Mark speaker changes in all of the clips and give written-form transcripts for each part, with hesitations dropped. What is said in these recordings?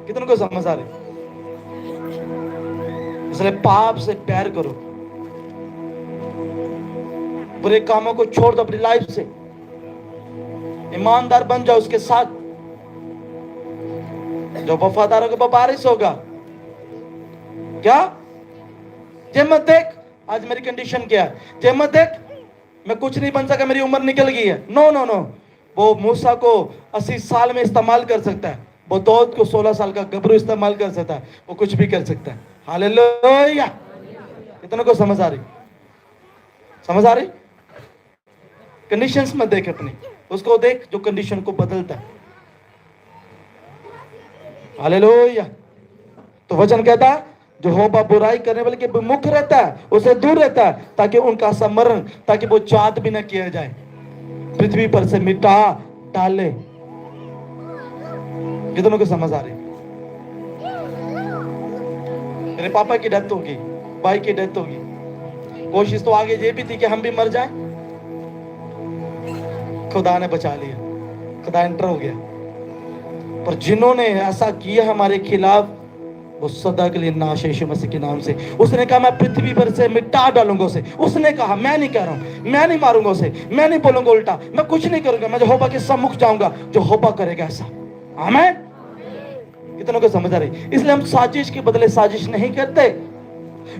Speaker 1: कितनों को समझ आ रही? इसलिए पाप से प्यार करो, बुरे कामों को छोड़ दो अपनी लाइफ से, ईमानदार बन जाओ उसके साथ। जो वफादारों का बारिश होगा। क्या? जे मत देख आज मेरी कंडीशन क्या है, जे मत देख मैं कुछ नहीं बन सका, मेरी उम्र निकल गई है। नो नो नो, वो मूसा को 80 साल में इस्तेमाल कर सकता है, वो दाऊद को 16 साल का गबरू इस्तेमाल कर सकता है, वो कुछ भी कर सकता है। हालेलुया। कितनों को समझ आ रही? समझ आ रही? कंडीशंस मत देख अपनी, उसको देख जो कंडीशन को बदलता है। हालेलुया। तो वचन कहता है जो होबा बुराई करने वाले के मुख रहता है, उसे दूर रहता है, ताकि उनका समरण, ताकि वो याद भी न किया जाए, पृथ्वी पर से मिटा डाले। कितनों को समझ आ रही? मेरे पापा की डेथ होगी, भाई की डेथ होगी, कोशिश तो आगे ये भी थी कि हम भी मर जाएं, खुदा ने बचा लिया, खुदा एंटर हो गया। पर जिन्होंने ऐसा किया हमारे खिलाफ, वो सदा के लिए नाश है यीशु मसीह के नाम से। उसने कहा मैं पृथ्वी पर से मिटा डालूंगा उसे। उसने कहा, मैं नहीं कह रहा हूं, मैं नहीं मारूंगा उसे, मैं नहीं बोलूंगा उल्टा, मैं कुछ नहीं करूंगा, मैं यहोवा के सम्मुख जाऊंगा, जो यहोवा करेगा ऐसा। आमीन। कितनों को समझ आ रही? इसलिए हम साजिश के बदले साजिश नहीं करते,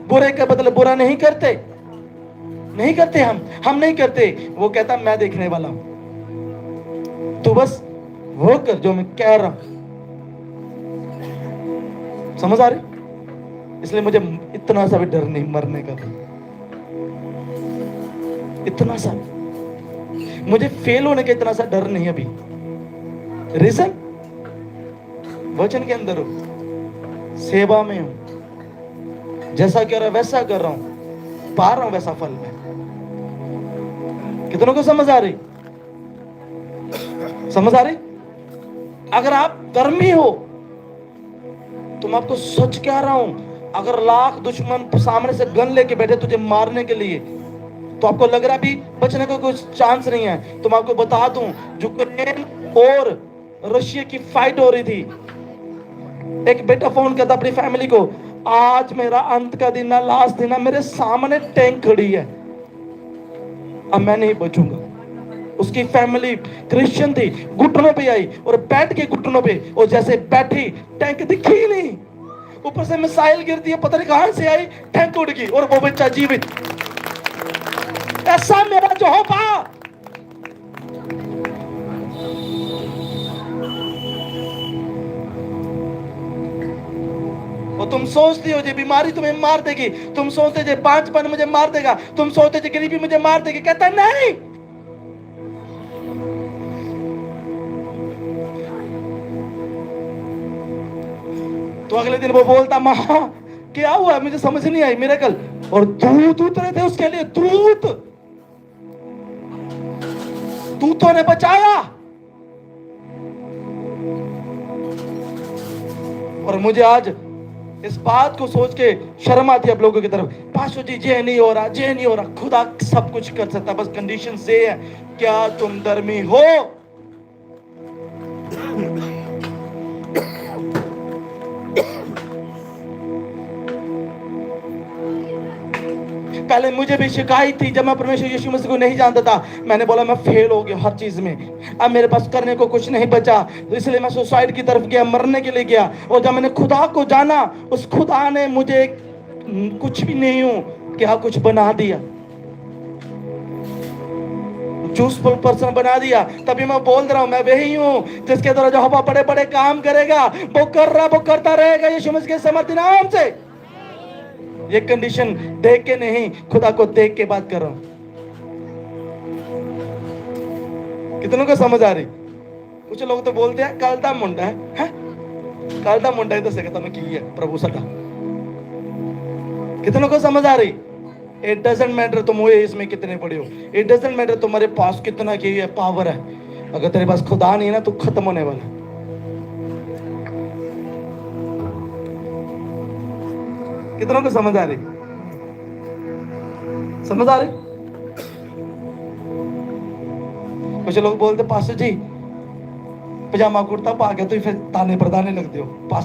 Speaker 1: बुरे के बदले बुरा नहीं करते, नहीं करते, हम नहीं करते। वो कहता मैं देखने वाला हूं, तू बस वो कर जो मैं कह रहा हूं। समझ आ रही? इसलिए मुझे इतना सा भी डर नहीं मरने का, इतना सा मुझे फेल होने का इतना सा डर नहीं अभी। रीजन वचन के अंदर हो, सेवा में हूं, जैसा कह रहा वैसा कर रहा हूं, पा रहा हूं वैसा फल में। कितनों को समझ आ रही? समझ आ रही? अगर आप धर्मी हो तो मैं आपको सच कह रहा हूं, अगर लाख दुश्मन सामने से गन लेके बैठे तुझे मारने के लिए, तो आपको लग रहा भी बचने का कुछ चांस नहीं है, तो मैं आपको बता दूं, यूक्रेन और रशिया की फाइट हो रही थी। एक बेटा फोन करता अपनी फैमिली को, आज मेरा अंत का दिन है, लास्ट दिन है, मेरे सामने टैंक खड़ी है, अब मैं नहीं बचूंगा। उसकी फैमिली क्रिश्चियन थी, घुटनों पे आई और बैठ के घुटनों पे, और जैसे बैठी टैंक दिखी नहीं, ऊपर से मिसाइल गिरती है, पता नहीं कहां से आई, टैंक उड़ गई और वो बच्चा जीवित। ऐसा मेरा यहोवा। और तुम सोचती हो ये बीमारी तुम्हें मार देगी, तुम सोचते थे 5 मुझे मार देगा, तुम सोचते थे गरीबी मुझे मार देगी, कहता नहीं। तो अगले दिन वो बोलता, माँ क्या हुआ, मुझे समझ नहीं आई, मिरेकल। और दूत उतरे थे उसके लिए, दूतों ने बचाया। और मुझे आज इस बात को सोच के शर्म आती है अब लोगों की तरफ, पाशो जी ये नहीं हो रहा, ये नहीं हो रहा। खुदा सब कुछ कर सकता, बस कंडीशन ये है, क्या तुम धर्मी हो? पहले मुझे भी शिकायत थी, जब मैं परमेश्वर यीशु मसीह को नहीं जानता था, मैंने बोला मैं फेल हो गया हर चीज में, अब मेरे पास करने को कुछ नहीं बचा, तो इसलिए मैं सुसाइड की तरफ गया, मरने के लिए गया। और जब मैंने खुदा को जाना, उस खुदा ने मुझे कुछ भी नहीं हूं क्या कुछ बना दिया, चूसफुल पर्सन बना दिया। तभी मैं बोल रहा हूं, मैं वही हूं जिसके द्वारा यहोवा बड़े बड़े काम करेगा, वो कर रहा, वो करता रहेगा यीशु मसीह के समर्थी नाम से। ये कंडीशन देख के नहीं, खुदा को देख के बात कर रहा हूं। कितनों को समझ आ रही? कुछ लोग तो बोलते हैं कल दा मुंडा है, कल दा मुंडा तो कहता मैं की है प्रभु सदा। कितनों को समझ आ रही? इट डजंट मैटर तुम हुए इसमें कितने बड़े हो, इट डजंट मैटर तुम्हारे पास कितना की है पावर है, अगर तेरे पास खुदा नहीं है ना तो खत्म होने वाला। कितनों को समझ आ रही? समझ आ रही? कुछ लोग बोलते पास्टर जी पजामा कुर्ता पा के तो फिर ताने प्रदाने लगते हो।